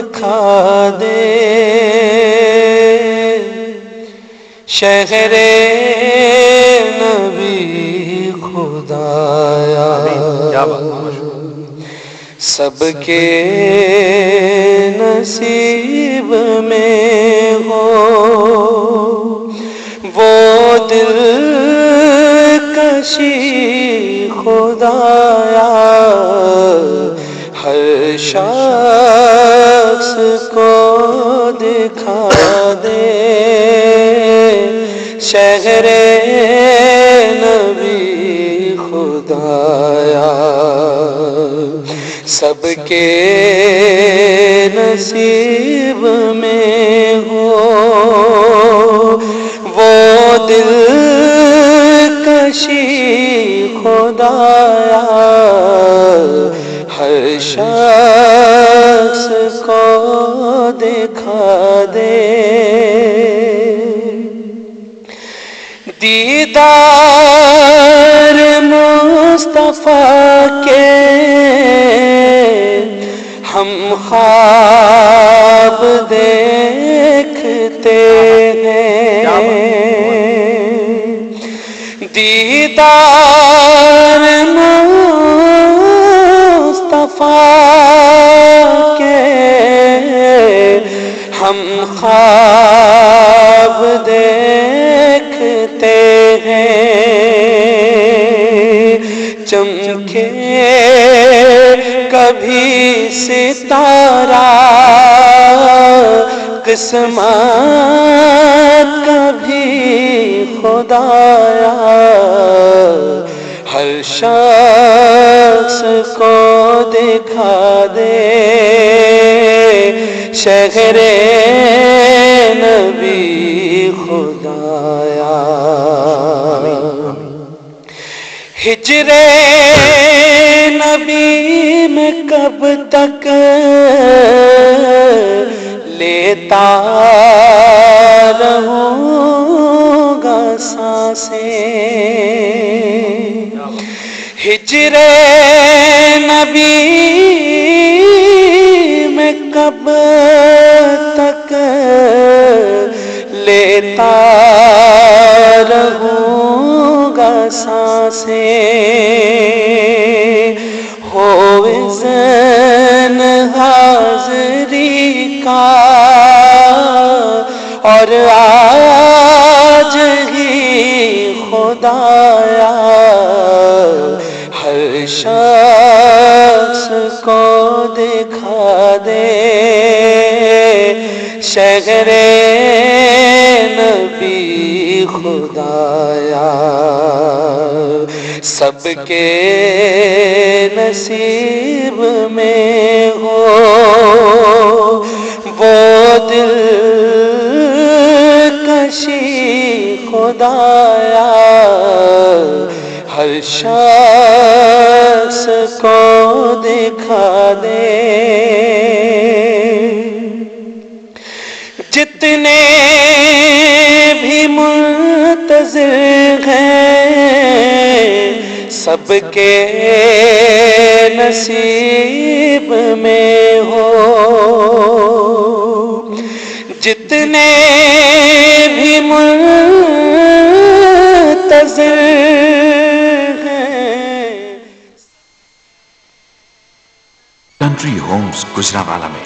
دکھا دے شہر نبی خدایا، سب کے نصیب میں ہو وہ دل کشی خدایا، ہر شخص کو دکھا دے شہر نبی خدایا، سب کے نصیب میں ہو وہ دل کشی خدایا، ہر شخص کو دکھا دے دیدار مصطفیٰ کے ہم خواب دیکھتے ہیں، دیدار مصطفیٰ کے ہم خواب دیکھتے ہیں، چمکے کبھی ستارہ قسمت کبھی خدایا، ہر شخص کو دکھا دے شہر نبی خدایا، ہجر نبی میں کب تک لیتا رہوں گا سانسیں، ہجر نبی میں کب تک لیتا رہوں گا سانسیں، ہو اذن حاضری کا اور آج ہی خدایا، ہر شخص کو دکھا دے شہر نبی خدایا، سب کے نصیب میں ہو وہ دل کشی خدایا، ہر شخص کو دکھا دے جتنے بھی منتظر ہیں سب کے نصیب میں ہو، جتنے بھی منتظر ہیں۔ کنٹری ہومز گجرانوالہ میں